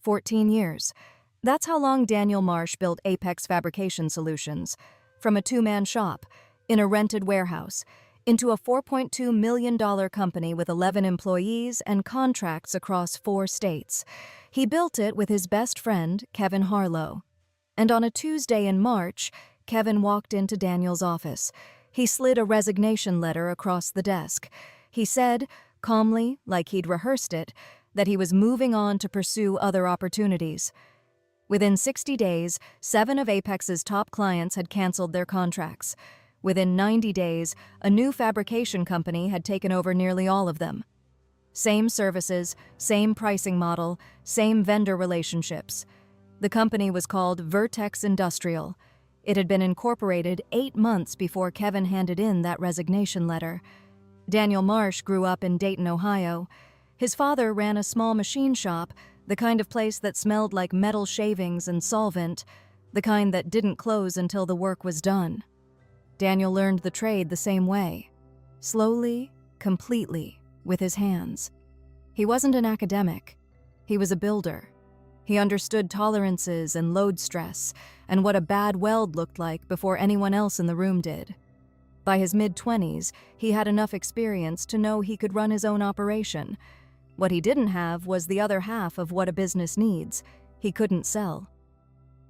14 years. That's how long Daniel Marsh built Apex Fabrication Solutions, from a two-man shop, in a rented warehouse, into a $4.2 million company with 11 employees and contracts across 4 states. He built it with his best friend, Kevin Harlow. And on a Tuesday in March, Kevin walked into Daniel's office. He slid a resignation letter across the desk. He said, calmly, like he'd rehearsed it, that he was moving on to pursue other opportunities. Within 60 days, 7 of Apex's top clients had canceled their contracts. Within 90 days, a new fabrication company had taken over nearly all of them. Same services, same pricing model, same vendor relationships. The company was called Vertex Industrial. It had been incorporated 8 months before Kevin handed in that resignation letter. Daniel Marsh grew up in Dayton, Ohio. His father ran a small machine shop, the kind of place that smelled like metal shavings and solvent, the kind that didn't close until the work was done. Daniel learned the trade the same way, slowly, completely, with his hands. He wasn't an academic. He was a builder. He understood tolerances and load stress and what a bad weld looked like before anyone else in the room did. By his mid-20s, he had enough experience to know he could run his own operation. What he didn't have was the other half of what a business needs. He couldn't sell.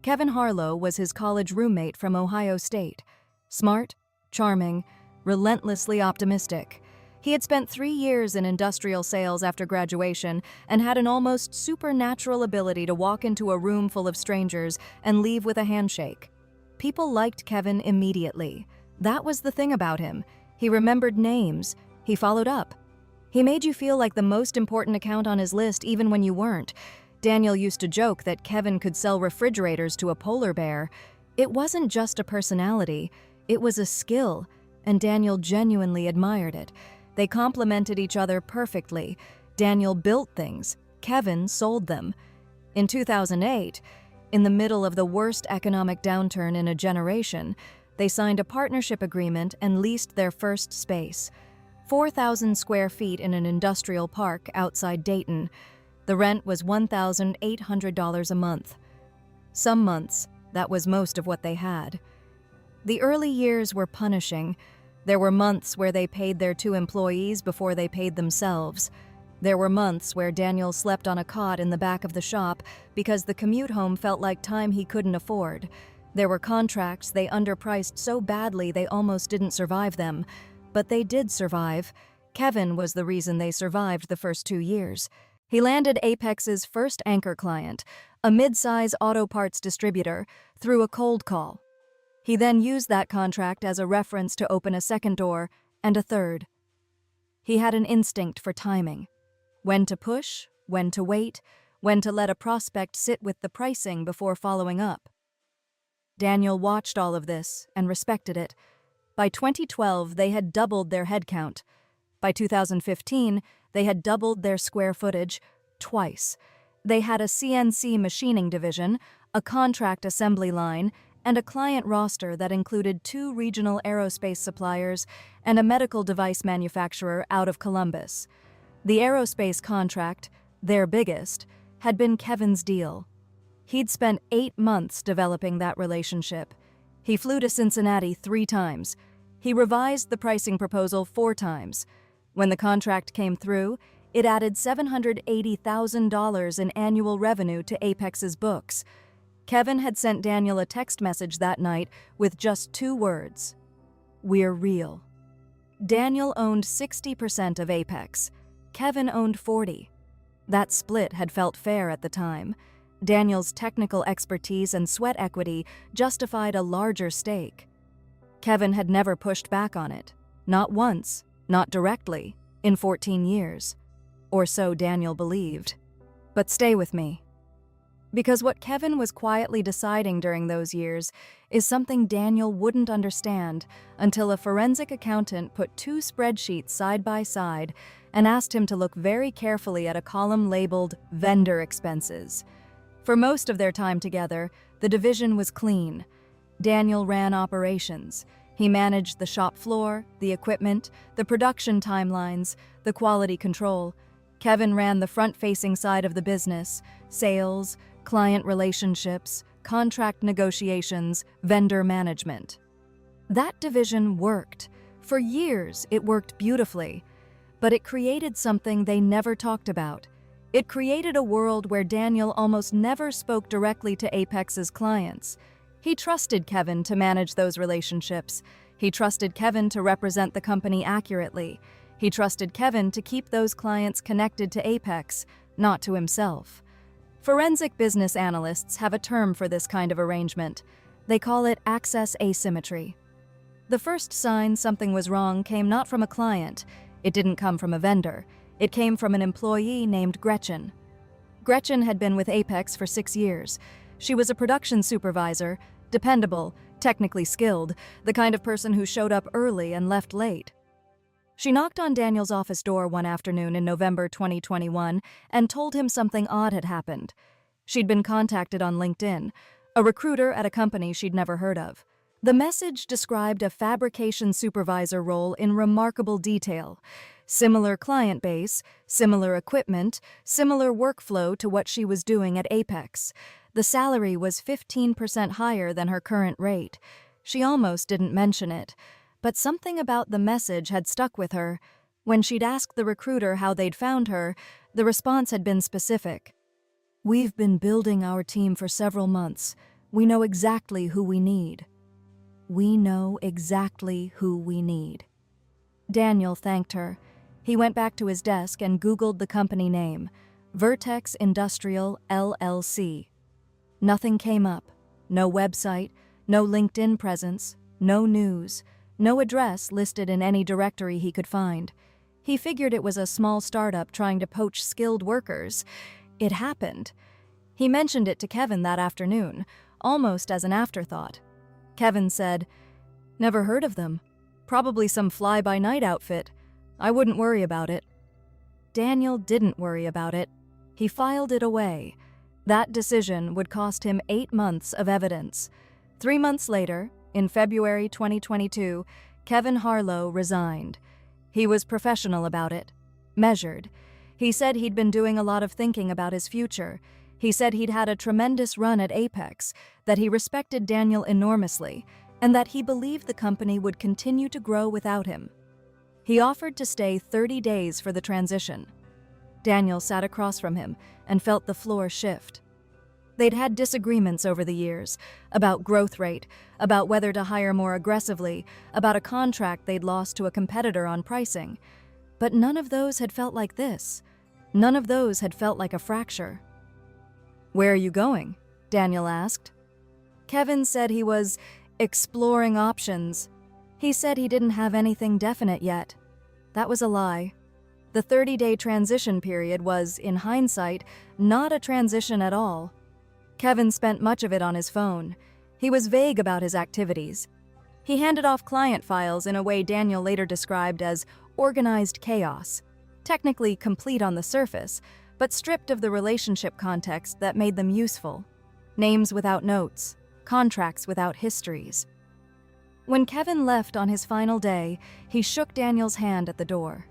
Kevin Harlow was his college roommate from Ohio State. Smart, charming, relentlessly optimistic. He had spent 3 years in industrial sales after graduation and had an almost supernatural ability to walk into a room full of strangers and leave with a handshake. People liked Kevin immediately. That was the thing about him. He remembered names. He followed up. He made you feel like the most important account on his list even when you weren't. Daniel used to joke that Kevin could sell refrigerators to a polar bear. It wasn't just a personality. It was a skill, and Daniel genuinely admired it. They complemented each other perfectly. Daniel built things. Kevin sold them. In 2008, in the middle of the worst economic downturn in a generation, they signed a partnership agreement and leased their first space. 4,000 square feet in an industrial park outside Dayton. The rent was $1,800 a month. Some months, that was most of what they had. The early years were punishing. There were months where they paid their 2 employees before they paid themselves. There were months where Daniel slept on a cot in the back of the shop because the commute home felt like time he couldn't afford. There were contracts they underpriced so badly they almost didn't survive them. But they did survive. Kevin was the reason they survived the first 2 years. He landed Apex's first anchor client, a mid-size auto parts distributor, through a cold call. He then used that contract as a reference to open a second door and a third. He had an instinct for timing. When to push, when to wait, when to let a prospect sit with the pricing before following up. Daniel watched all of this and respected it. By 2012, they had doubled their headcount. By 2015, they had doubled their square footage twice. They had a CNC machining division, a contract assembly line, and a client roster that included 2 regional aerospace suppliers and a medical device manufacturer out of Columbus. The aerospace contract, their biggest, had been Kevin's deal. He'd spent 8 months developing that relationship. He flew to Cincinnati 3 times. He revised the pricing proposal 4 times. When the contract came through, it added $780,000 in annual revenue to Apex's books. Kevin had sent Daniel a text message that night with just 2 words: "We're real." Daniel owned 60% of Apex. Kevin owned 40%. That split had felt fair at the time. Daniel's technical expertise and sweat equity justified a larger stake. Kevin had never pushed back on it. Not once, not directly, in 14 years. Or so Daniel believed. But stay with me. Because what Kevin was quietly deciding during those years is something Daniel wouldn't understand until a forensic accountant put 2 spreadsheets side by side and asked him to look very carefully at a column labeled vendor expenses. For most of their time together, the division was clean. Daniel ran operations. He managed the shop floor, the equipment, the production timelines, the quality control. Kevin ran the front-facing side of the business: sales, client relationships, contract negotiations, vendor management. That division worked. For years, it worked beautifully. But it created something they never talked about. It created a world where Daniel almost never spoke directly to Apex's clients. He trusted Kevin to manage those relationships. He trusted Kevin to represent the company accurately. He trusted Kevin to keep those clients connected to Apex, not to himself. Forensic business analysts have a term for this kind of arrangement. They call it access asymmetry. The first sign something was wrong came not from a client. It didn't come from a vendor. It came from an employee named Gretchen. Gretchen had been with Apex for 6 years. She was a production supervisor, dependable, technically skilled, the kind of person who showed up early and left late. She knocked on Daniel's office door one afternoon in November 2021 and told him something odd had happened. She'd been contacted on LinkedIn, a recruiter at a company she'd never heard of. The message described a fabrication supervisor role in remarkable detail. Similar client base, similar equipment, similar workflow to what she was doing at Apex. The salary was 15% higher than her current rate. She almost didn't mention it, but something about the message had stuck with her. When she'd asked the recruiter how they'd found her, the response had been specific. "We've been building our team for several months. We know exactly who we need." We know exactly who we need. Daniel thanked her. He went back to his desk and Googled the company name, Vertex Industrial LLC. Nothing came up. No website, no LinkedIn presence, no news, no address listed in any directory he could find. He figured it was a small startup trying to poach skilled workers. It happened. He mentioned it to Kevin that afternoon, almost as an afterthought. Kevin said, "Never heard of them. Probably some fly-by-night outfit. I wouldn't worry about it." Daniel didn't worry about it. He filed it away. That decision would cost him 8 months of evidence. 3 months later, in February 2022, Kevin Harlow resigned. He was professional about it, measured. He said he'd been doing a lot of thinking about his future. He said he'd had a tremendous run at Apex, that he respected Daniel enormously, and that he believed the company would continue to grow without him. He offered to stay 30 days for the transition. Daniel sat across from him and felt the floor shift. They'd had disagreements over the years, about growth rate, about whether to hire more aggressively, about a contract they'd lost to a competitor on pricing. But none of those had felt like this. None of those had felt like a fracture. "Where are you going?" Daniel asked. Kevin said he was exploring options. He said he didn't have anything definite yet. That was a lie. The 30-day transition period was, in hindsight, not a transition at all. Kevin spent much of it on his phone. He was vague about his activities. He handed off client files in a way Daniel later described as organized chaos, technically complete on the surface, but stripped of the relationship context that made them useful. Names without notes, contracts without histories. When Kevin left on his final day, he shook Daniel's hand at the door.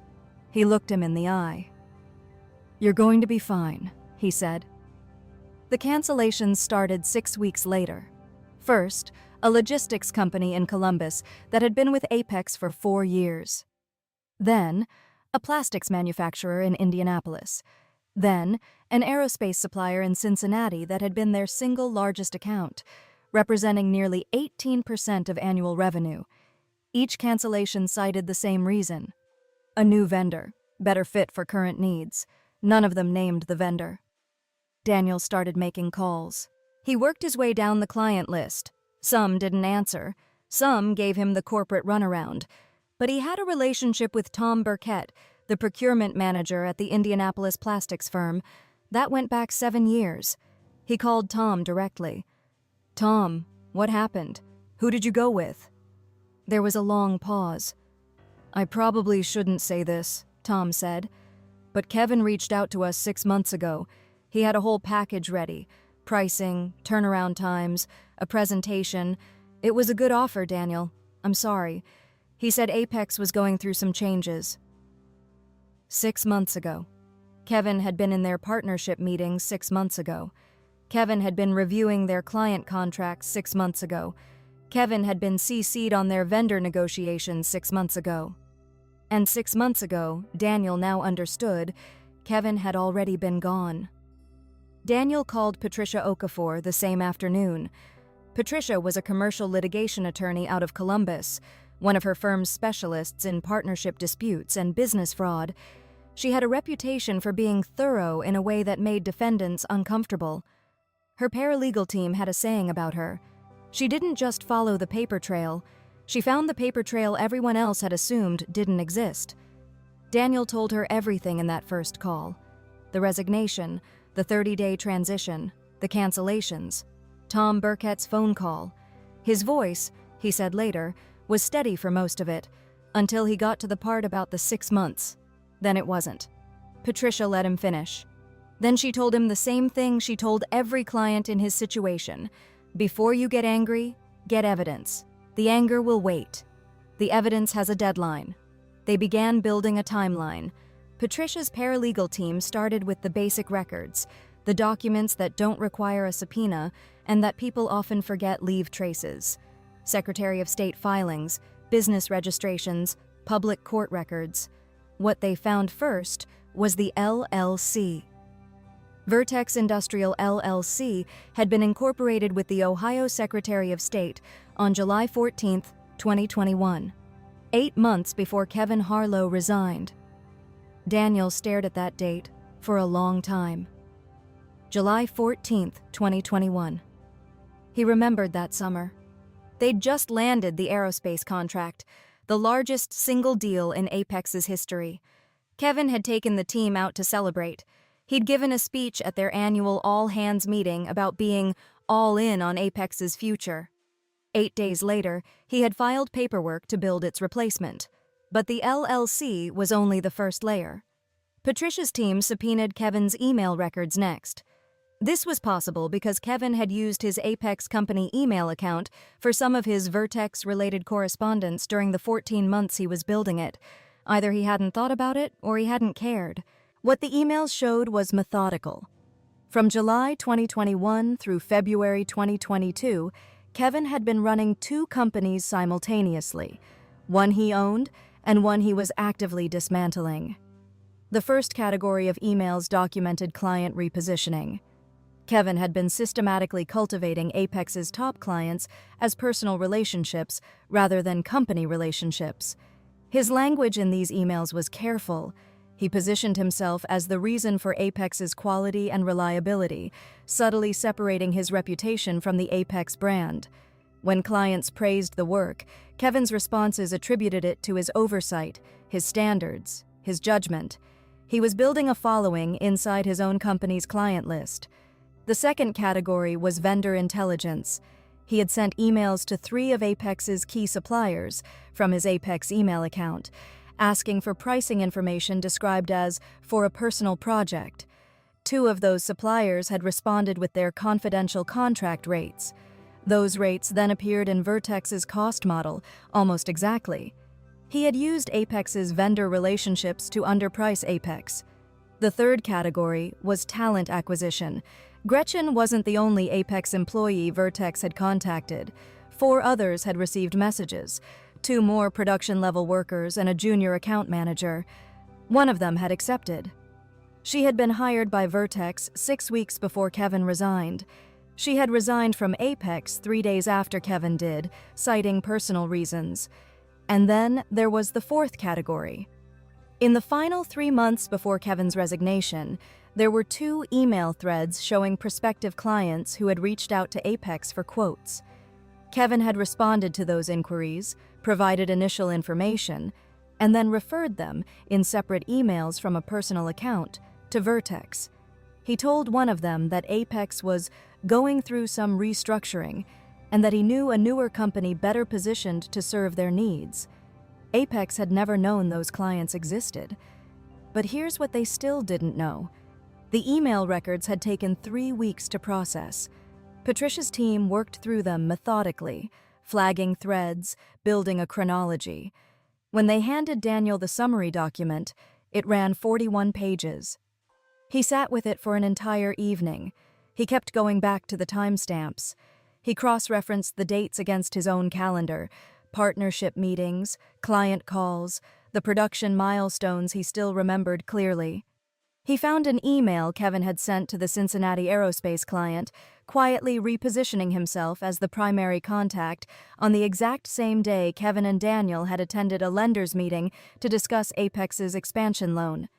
He looked him in the eye. "You're going to be fine," he said. The Cancellations started 6 weeks later. First, a logistics company in Columbus that had been with Apex for 4 years. Then, a plastics manufacturer in Indianapolis. Then, an aerospace supplier in Cincinnati that had been their single largest account, representing nearly 18% of annual revenue. Each cancellation cited the same reason: a new vendor, better fit for current needs. None of them named the vendor. Daniel started making calls. He worked his way down the client list. Some didn't answer. Some gave him the corporate runaround. But he had a relationship with Tom Burkett, the procurement manager at the Indianapolis plastics firm. That went back 7 years. He called Tom directly. "Tom, what happened? Who did you go with?" There was a long pause. "I probably shouldn't say this," Tom said, "but Kevin reached out to us 6 months ago. He had a whole package ready. Pricing, turnaround times, a presentation. It was a good offer, Daniel. I'm sorry. He said Apex was going through some changes." 6 months ago. Kevin had been in their partnership meetings 6 months ago. Kevin had been reviewing their client contracts 6 months ago. Kevin had been CC'd on their vendor negotiations 6 months ago. And 6 months ago, Daniel now understood, Kevin had already been gone. Daniel called Patricia Okafor the same afternoon. Patricia was a commercial litigation attorney out of Columbus, one of her firm's specialists in partnership disputes and business fraud. She had a reputation for being thorough in a way that made defendants uncomfortable. Her paralegal team had a saying about her. She didn't just follow the paper trail. She found the paper trail everyone else had assumed didn't exist. Daniel told her everything in that first call. The resignation, the 30-day transition, the cancellations, Tom Burkett's phone call. His voice, he said later, was steady for most of it, until he got to the part about the 6 months. Then it wasn't. Patricia let him finish. Then she told him the same thing she told every client in his situation. Before you get angry, get evidence. The anger will wait. The evidence has a deadline. They began building a timeline. Patricia's paralegal team started with the basic records, the documents that don't require a subpoena and that people often forget leave traces. Secretary of State filings, business registrations, public court records. What they found first was the LLC. Vertex Industrial LLC had been incorporated with the Ohio Secretary of State on July 14, 2021, 8 months before Kevin Harlow resigned. Daniel stared at that date for a long time. July 14, 2021. He remembered that summer. They'd just landed the aerospace contract, the largest single deal in Apex's history. Kevin had taken the team out to celebrate. He'd given a speech at their annual all-hands meeting about being all in on Apex's future. 8 days later, he had filed paperwork to build its replacement. But the LLC was only the first layer. Patricia's team subpoenaed Kevin's email records next. This was possible because Kevin had used his Apex company email account for some of his Vertex-related correspondence during the 14 months he was building it. Either he hadn't thought about it or he hadn't cared. What the emails showed was methodical. From July 2021 through February 2022, Kevin had been running 2 companies simultaneously, one he owned and one he was actively dismantling. The first category of emails documented client repositioning. Kevin had been systematically cultivating Apex's top clients as personal relationships rather than company relationships. His language in these emails was careful. He positioned himself as the reason for Apex's quality and reliability, subtly separating his reputation from the Apex brand. When clients praised the work, Kevin's responses attributed it to his oversight, his standards, his judgment. He was building a following inside his own company's client list. The second category was vendor intelligence. He had sent emails to 3 of Apex's key suppliers from his Apex email account, asking for pricing information described as for a personal project. 2 of those suppliers had responded with their confidential contract rates. Those rates then appeared in Vertex's cost model, almost exactly. He had used Apex's vendor relationships to underprice Apex. The third category was talent acquisition. Gretchen wasn't the only Apex employee Vertex had contacted. 4 others had received messages, 2 more production-level workers and a junior account manager. One of them had accepted. She had been hired by Vertex 6 weeks before Kevin resigned. She had resigned from Apex 3 days after Kevin did, citing personal reasons. And then there was the fourth category. In the final 3 months before Kevin's resignation, there were 2 email threads showing prospective clients who had reached out to Apex for quotes. Kevin had responded to those inquiries, provided initial information, and then referred them, in separate emails from a personal account, to Vertex. He told one of them that Apex was going through some restructuring and that he knew a newer company better positioned to serve their needs. Apex had never known those clients existed. But here's what they still didn't know. The email records had taken 3 weeks to process. Patricia's team worked through them methodically, flagging threads, building a chronology. When they handed Daniel the summary document, it ran 41 pages. He sat with it for an entire evening. He kept going back to the timestamps. He cross-referenced the dates against his own calendar, partnership meetings, client calls, the production milestones he still remembered clearly. He found an email Kevin had sent to the Cincinnati aerospace client, quietly repositioning himself as the primary contact on the exact same day Kevin and Daniel had attended a lenders meeting to discuss Apex's expansion loan.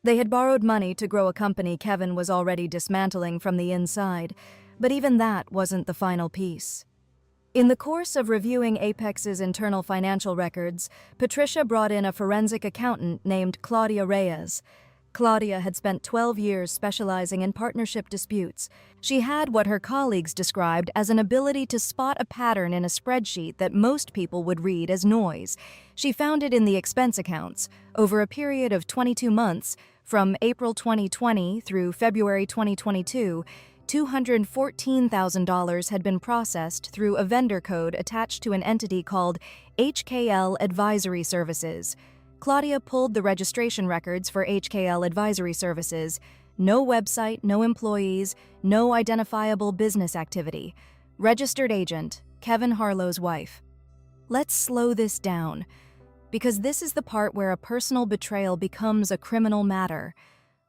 They had borrowed money to grow a company Kevin was already dismantling from the inside, but even that wasn't the final piece. In the course of reviewing Apex's internal financial records, Patricia brought in a forensic accountant named Claudia Reyes. Claudia had spent 12 years specializing in partnership disputes. She had what her colleagues described as an ability to spot a pattern in a spreadsheet that most people would read as noise. She found it in the expense accounts. Over a period of 22 months, from April 2020 through February 2022, $214,000 had been processed through a vendor code attached to an entity called HKL Advisory Services. Claudia pulled the registration records for HKL Advisory Services. No website, no employees, no identifiable business activity. Registered agent, Kevin Harlow's wife. Let's slow this down, because this is the part where a personal betrayal becomes a criminal matter.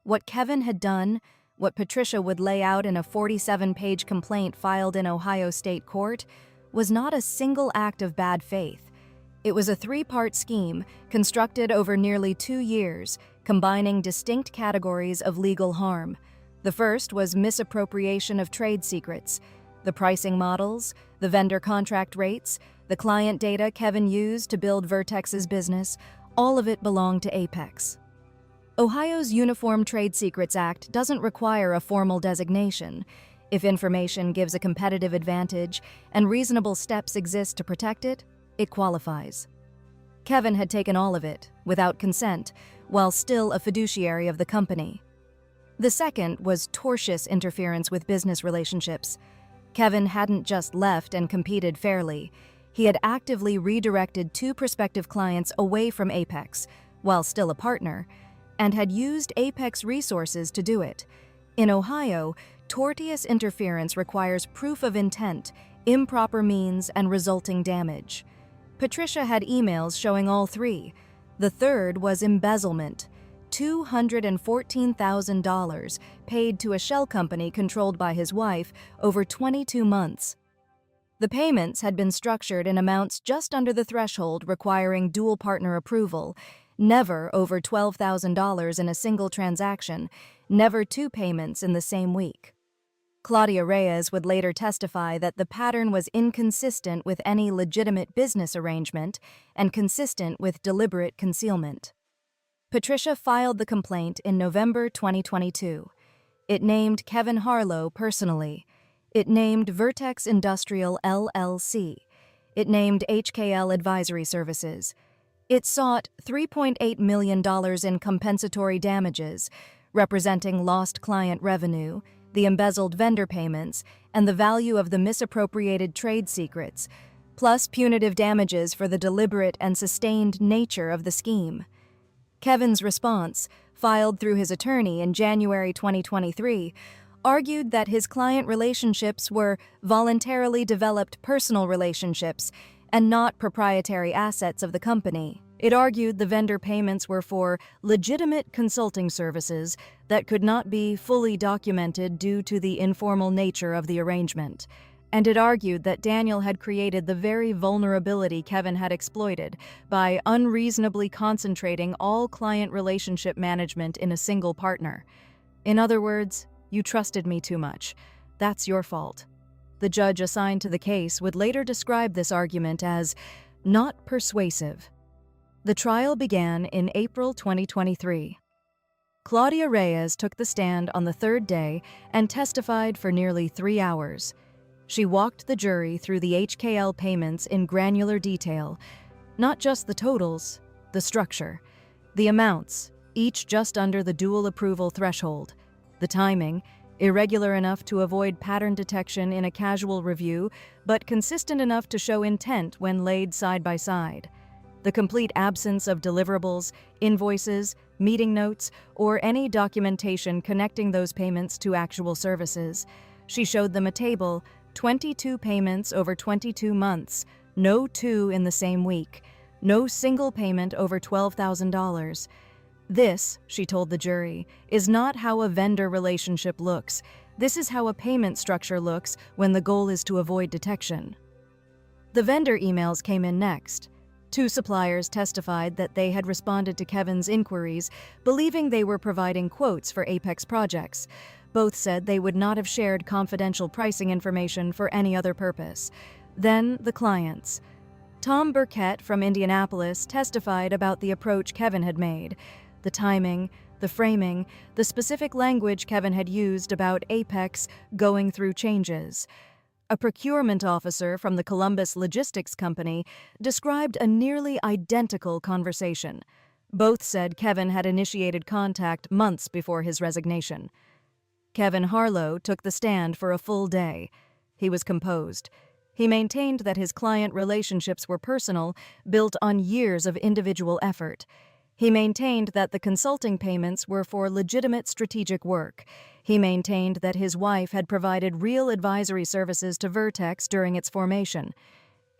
What Kevin had done, what Patricia would lay out in a 47-page complaint filed in Ohio State Court, was not a single act of bad faith. It was a three-part scheme constructed over nearly 2 years, combining distinct categories of legal harm. The first was misappropriation of trade secrets. The pricing models, the vendor contract rates, the client data Kevin used to build Vertex's business, all of it belonged to Apex. Ohio's Uniform Trade Secrets Act doesn't require a formal designation. If information gives a competitive advantage and reasonable steps exist to protect it, it qualifies. Kevin had taken all of it, without consent, while still a fiduciary of the company. The second was tortious interference with business relationships. Kevin hadn't just left and competed fairly. He had actively redirected 2 prospective clients away from Apex, while still a partner, and had used Apex resources to do it. In Ohio, tortious interference requires proof of intent, improper means, and resulting damage. Patricia had emails showing all 3. The third was embezzlement, $214,000 paid to a shell company controlled by his wife over 22 months. The payments had been structured in amounts just under the threshold requiring dual partner approval, never over $12,000 in a single transaction, never 2 payments in the same week. Claudia Reyes would later testify that the pattern was inconsistent with any legitimate business arrangement and consistent with deliberate concealment. Patricia filed the complaint in November 2022. It named Kevin Harlow personally. It named Vertex Industrial LLC. It named HKL Advisory Services. It sought $3.8 million in compensatory damages, representing lost client revenue, the embezzled vendor payments, and the value of the misappropriated trade secrets, plus punitive damages for the deliberate and sustained nature of the scheme. Kevin's response, filed through his attorney in January 2023, argued that his client relationships were voluntarily developed personal relationships and not proprietary assets of the company. It argued the vendor payments were for legitimate consulting services that could not be fully documented due to the informal nature of the arrangement. And it argued that Daniel had created the very vulnerability Kevin had exploited by unreasonably concentrating all client relationship management in a single partner. In other words, you trusted me too much. That's your fault. The judge assigned to the case would later describe this argument as not persuasive. The trial began in April 2023. Claudia Reyes took the stand on the 3rd day and testified for nearly 3 hours. She walked the jury through the HKL payments in granular detail, not just the totals, the structure, the amounts, each just under the dual approval threshold, the timing, irregular enough to avoid pattern detection in a casual review, but consistent enough to show intent when laid side by side, the complete absence of deliverables, invoices, meeting notes, or any documentation connecting those payments to actual services. She showed them a table, 22 payments over 22 months, no two in the same week, no single payment over $12,000. This, she told the jury, is not how a vendor relationship looks. This is how a payment structure looks when the goal is to avoid detection. The vendor emails came in next. 2 suppliers testified that they had responded to Kevin's inquiries, believing they were providing quotes for Apex projects. Both said they would not have shared confidential pricing information for any other purpose. Then the clients. Tom Burkett from Indianapolis testified about the approach Kevin had made, the timing, the framing, the specific language Kevin had used about Apex going through changes. A procurement officer from the Columbus Logistics Company described a nearly identical conversation. Both said Kevin had initiated contact months before his resignation. Kevin Harlow took the stand for a full day. He was composed. He maintained that his client relationships were personal, built on years of individual effort. He maintained that the consulting payments were for legitimate strategic work. He maintained that his wife had provided real advisory services to Vertex during its formation.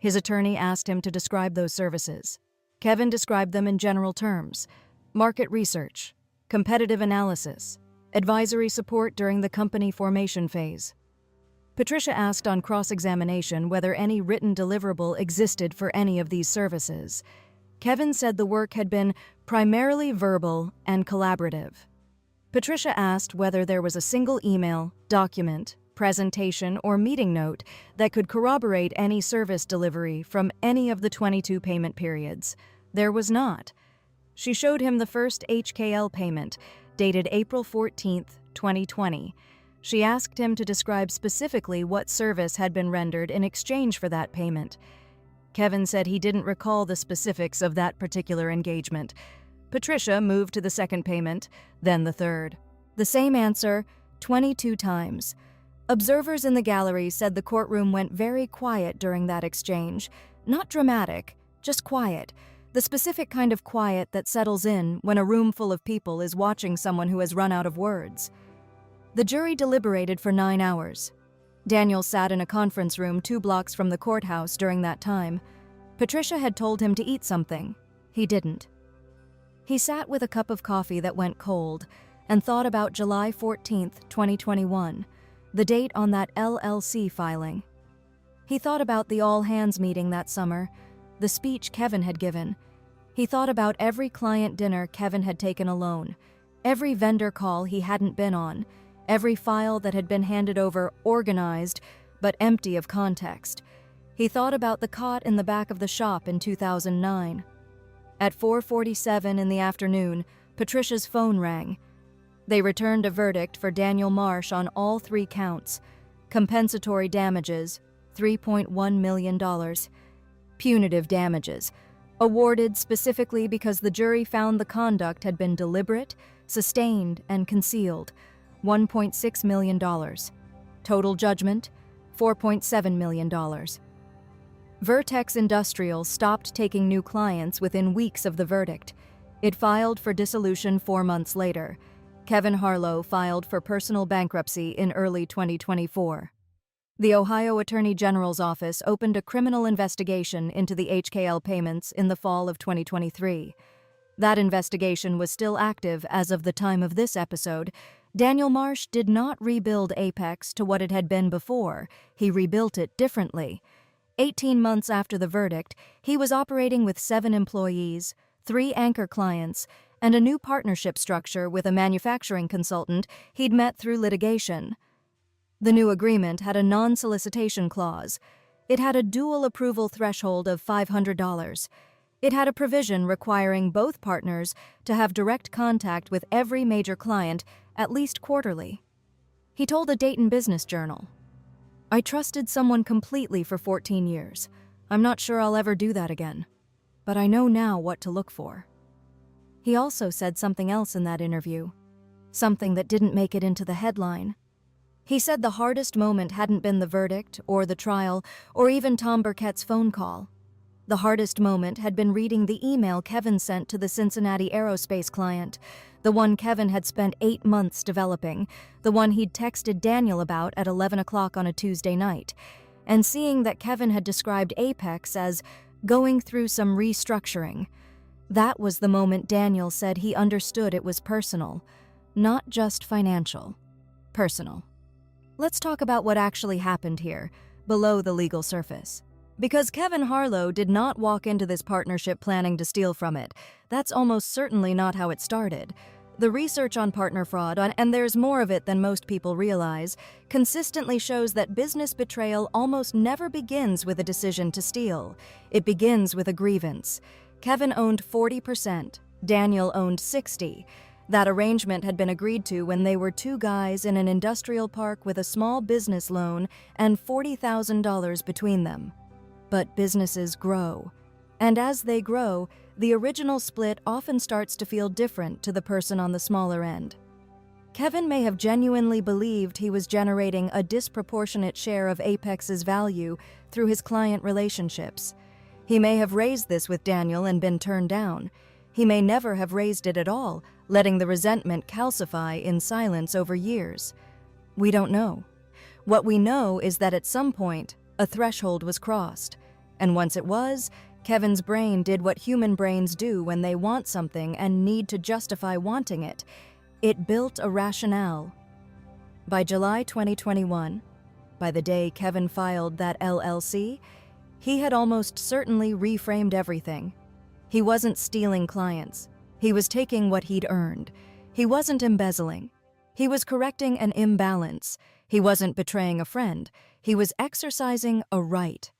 His attorney asked him to describe those services. Kevin described them in general terms: market research, competitive analysis, advisory support during the company formation phase. Patricia asked on cross-examination whether any written deliverable existed for any of these services. Kevin said the work had been primarily verbal and collaborative. Patricia asked whether there was a single email, document, presentation, or meeting note that could corroborate any service delivery from any of the 22 payment periods. There was not. She showed him the first HKL payment, dated April 14, 2020. She asked him to describe specifically what service had been rendered in exchange for that payment. Kevin said he didn't recall the specifics of that particular engagement. Patricia moved to the second payment, then the third. The same answer, 22 times. Observers in the gallery said the courtroom went very quiet during that exchange. Not dramatic, just quiet. The specific kind of quiet that settles in when a room full of people is watching someone who has run out of words. The jury deliberated for 9 hours. Daniel sat in a conference room 2 blocks from the courthouse during that time. Patricia had told him to eat something. He didn't. He sat with a cup of coffee that went cold and thought about July 14, 2021, the date on that LLC filing. He thought about the all-hands meeting that summer, the speech Kevin had given. He thought about every client dinner Kevin had taken alone, every vendor call he hadn't been on, every file that had been handed over organized but empty of context. He thought about the cot in the back of the shop in 2009. At 4:47 in the afternoon, Patricia's phone rang. They returned a verdict for Daniel Marsh on all 3 counts. Compensatory damages, $3.1 million. Punitive damages, awarded specifically because the jury found the conduct had been deliberate, sustained, and concealed, $1.6 million. Total judgment, $4.7 million. Vertex Industrial stopped taking new clients within weeks of the verdict. It filed for dissolution 4 months later. Kevin Harlow filed for personal bankruptcy in early 2024. The Ohio Attorney General's office opened a criminal investigation into the HKL payments in the fall of 2023. That investigation was still active as of the time of this episode. Daniel Marsh did not rebuild Apex to what it had been before. He rebuilt it differently. 18 months after the verdict, he was operating with 7 employees, 3 anchor clients, and a new partnership structure with a manufacturing consultant he'd met through litigation. The new agreement had a non-solicitation clause. It had a dual approval threshold of $500. It had a provision requiring both partners to have direct contact with every major client at least quarterly. He told a Dayton Business Journal, "I trusted someone completely for 14 years. I'm not sure I'll ever do that again. But I know now what to look for." He also said something else in that interview, something that didn't make it into the headline. He said the hardest moment hadn't been the verdict or the trial or even Tom Burkett's phone call. The hardest moment had been reading the email Kevin sent to the Cincinnati aerospace client, the one Kevin had spent 8 months developing, the one he'd texted Daniel about at 11 o'clock on a Tuesday night, and seeing that Kevin had described Apex as going through some restructuring. That was the moment Daniel said he understood it was personal, not just financial. Personal. Let's talk about what actually happened here, below the legal surface. Because Kevin Harlow did not walk into this partnership planning to steal from it. That's almost certainly not how it started. The research on partner fraud, and there's more of it than most people realize, consistently shows that business betrayal almost never begins with a decision to steal. It begins with a grievance. Kevin owned 40%, Daniel owned 60%. That arrangement had been agreed to when they were two guys in an industrial park with a small business loan and $40,000 between them. But businesses grow. And as they grow, the original split often starts to feel different to the person on the smaller end. Kevin may have genuinely believed he was generating a disproportionate share of Apex's value through his client relationships. He may have raised this with Daniel and been turned down. He may never have raised it at all, letting the resentment calcify in silence over years. We don't know. What we know is that at some point, a threshold was crossed. And once it was, Kevin's brain did what human brains do when they want something and need to justify wanting it. It built a rationale. By July 2021, by the day Kevin filed that LLC, he had almost certainly reframed everything. He wasn't stealing clients. He was taking what he'd earned. He wasn't embezzling. He was correcting an imbalance. He wasn't betraying a friend. He was exercising a right.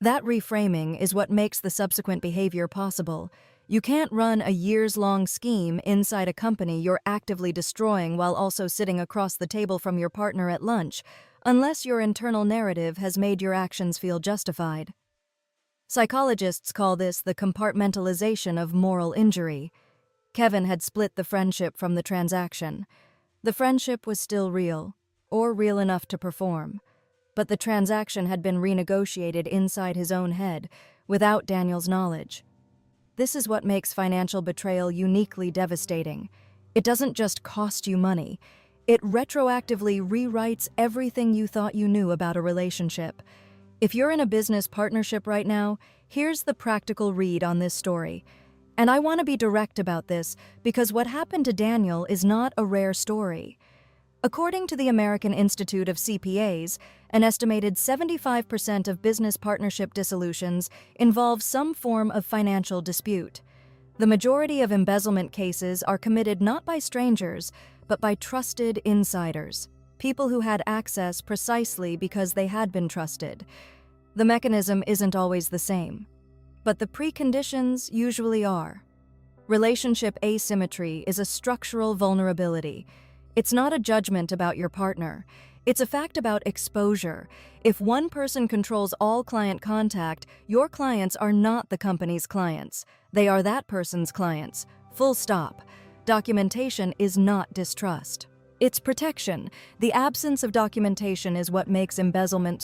That reframing is what makes the subsequent behavior possible. You can't run a years-long scheme inside a company you're actively destroying while also sitting across the table from your partner at lunch, unless your internal narrative has made your actions feel justified. Psychologists call this the compartmentalization of moral injury. Kevin had split the friendship from the transaction. The friendship was still real, or real enough to perform, but the transaction had been renegotiated inside his own head, without Daniel's knowledge. This is what makes financial betrayal uniquely devastating. It doesn't just cost you money. It retroactively rewrites everything you thought you knew about a relationship. If you're in a business partnership right now, here's the practical read on this story. And I want to be direct about this because what happened to Daniel is not a rare story. According to the American Institute of CPAs, an estimated 75% of business partnership dissolutions involve some form of financial dispute. The majority of embezzlement cases are committed not by strangers, but by trusted insiders, people who had access precisely because they had been trusted. The mechanism isn't always the same, but the preconditions usually are. Relationship asymmetry is a structural vulnerability. It's not a judgment about your partner. It's a fact about exposure. If one person controls all client contact, your clients are not the company's clients. They are that person's clients. Full stop. Documentation is not distrust. It's protection. The absence of documentation is what makes embezzlement